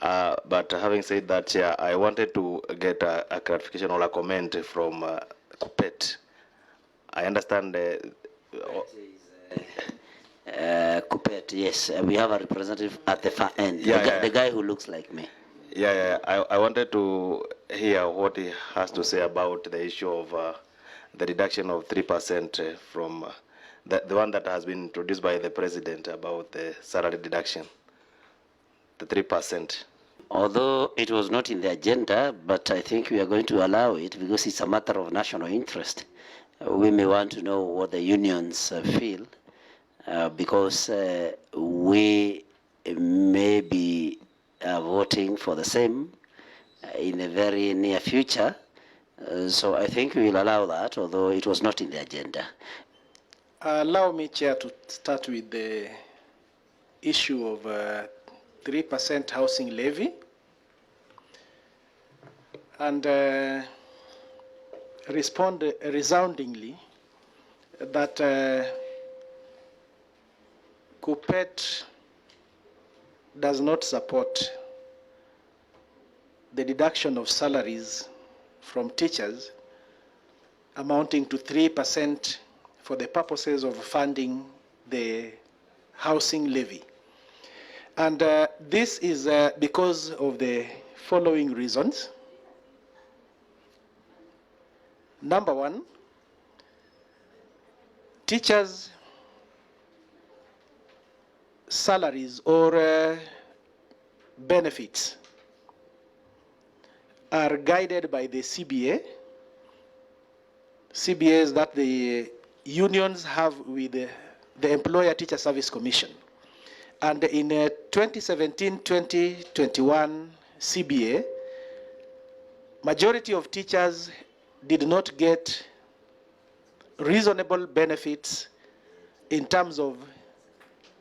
But having said that, Chair, I wanted to get a clarification or a comment from KUPPET. I understand KUPPET, yes, we have a representative at the far end, the guy who looks like me. I wanted to hear what he has to say about the issue of the reduction of 3% from the one that has been introduced by the President about the salary deduction, the 3%. Although it was not in the agenda, but I think we are going to allow it because it's a matter of national interest. We may want to know what the unions feel, because we may be voting for the same in the very near future. So I think we will allow that, although it was not in the agenda. Allow me, Chair, to start with the issue of 3% housing levy. And respond resoundingly that KUPPET does not support the deduction of salaries from teachers amounting to 3% for the purposes of funding the housing levy. And this is because of the following reasons. Number one, teachers' salaries or benefits are guided by the CBA. CBAs that the unions have with the Employer Teacher Service Commission. And in 2017-2021 CBA, majority of teachers did not get reasonable benefits in terms of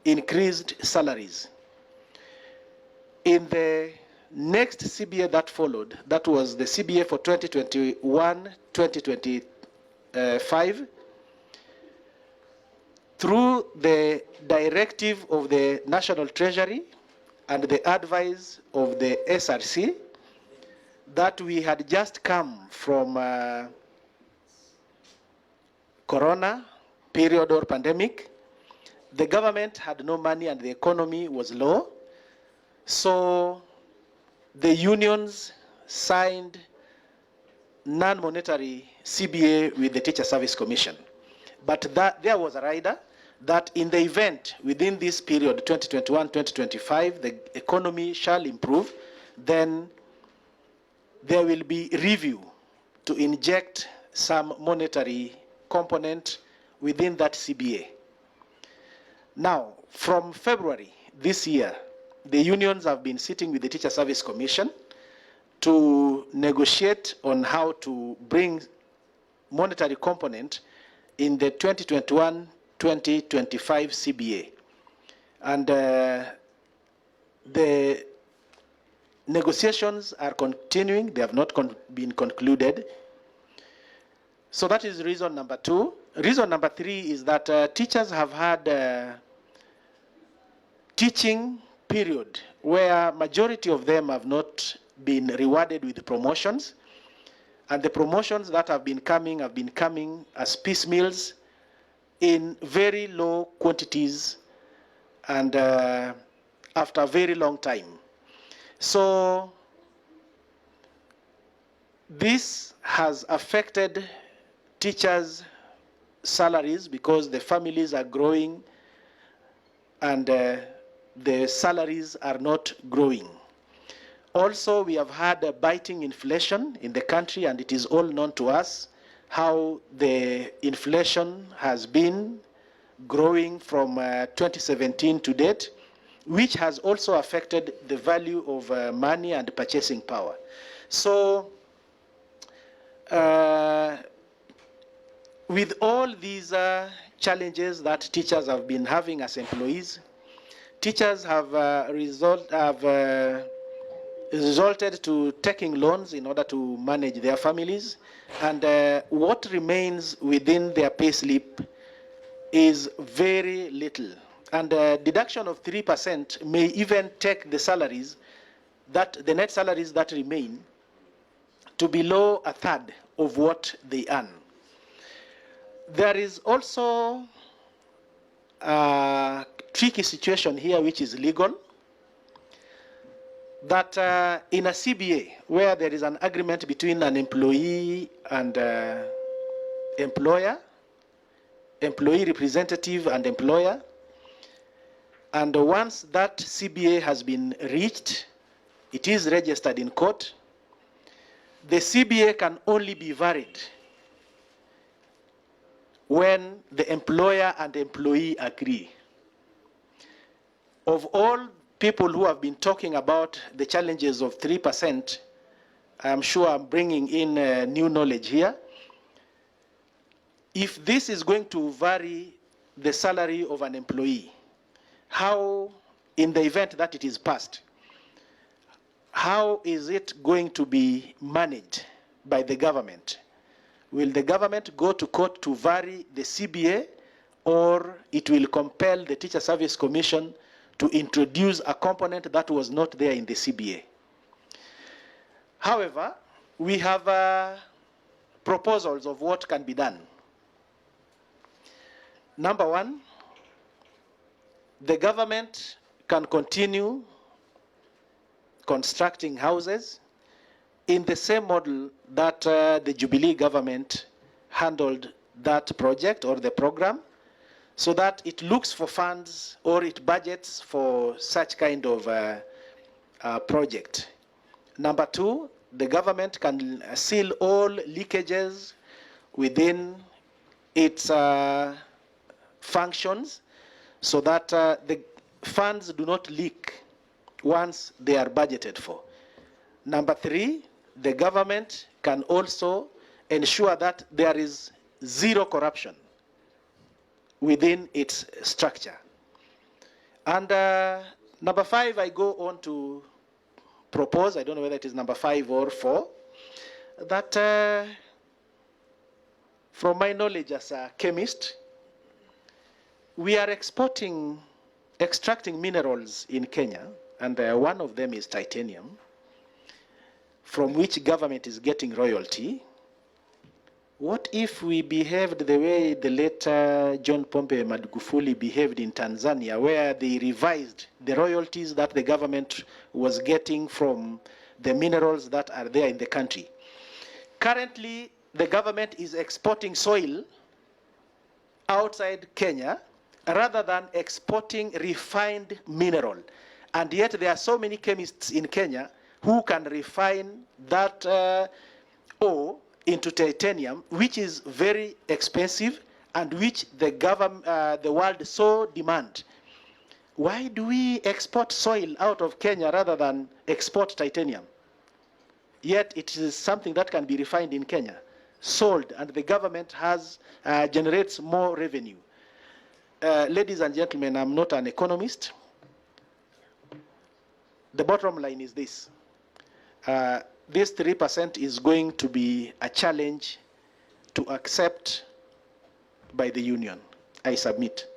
increased salaries. In the next CBA that followed, that was the CBA for 2021-2025, through the directive of the National Treasury and the advice of the SRC, that we had just come from Corona period or pandemic. The government had no money and the economy was low. So the unions signed non-monetary CBA with the Teacher Service Commission. But there was a rider that in the event within this period, 2021-2025, the economy shall improve, then there will be review to inject some monetary component within that CBA. Now, from February this year, the unions have been sitting with the Teacher Service Commission to negotiate on how to bring monetary component in the 2021-2025 CBA. And the negotiations are continuing. They have not been concluded. So that is reason number two. Reason number three is that teachers have had teaching period where majority of them have not been rewarded with promotions. And the promotions that have been coming as piecemeals in very low quantities and after a very long time. So this has affected teachers' salaries because the families are growing and the salaries are not growing. Also, we have had a biting inflation in the country, and it is all known to us how the inflation has been growing from 2017 to date, which has also affected the value of money and purchasing power. So, with all these challenges that teachers have been having as employees, teachers have resulted to taking loans in order to manage their families, and what remains within their pay slip is very little. And deduction of 3% may even take the salaries that the net salaries that remain to below a third of what they earn. There is also a tricky situation here, which is legal, that in a CBA, where there is an agreement between an employee and employer, employee representative and employer, and once that CBA has been reached, it is registered in court, the CBA can only be varied when the employer and the employee agree. Of all people who have been talking about the challenges of 3%, I'm sure I'm bringing in new knowledge here. If this is going to vary the salary of an employee, how, in the event that it is passed, how is it going to be managed by the government? Will the government go to court to vary the CBA, or it will compel the Teacher Service Commission to introduce a component that was not there in the CBA? However, we have proposals of what can be done. Number one, the government can continue constructing houses in the same model that the Jubilee government handled that project or the program, so that it looks for funds or it budgets for such kind of project. Number two, the government can seal all leakages within its functions, so that the funds do not leak once they are budgeted for. Number three, the government can also ensure that there is zero corruption within its structure. And number five, I go on to propose, I don't know whether it is number 5 or 4, that from my knowledge as a chemist, we are extracting minerals in Kenya, and one of them is titanium, from which government is getting royalty. What if we behaved the way the late John Pombe Magufuli behaved in Tanzania, where they revised the royalties that the government was getting from the minerals that are there in the country? Currently, the government is exporting soil outside Kenya rather than exporting refined mineral. And yet there are so many chemists in Kenya who can refine that ore into titanium, which is very expensive and which the world so demand. Why do we export soil out of Kenya rather than export titanium? Yet it is something that can be refined in Kenya, sold, and the government has generates more revenue. Ladies and gentlemen, I'm not an economist. The bottom line is this. This 3% is going to be a challenge to accept by the union. I submit.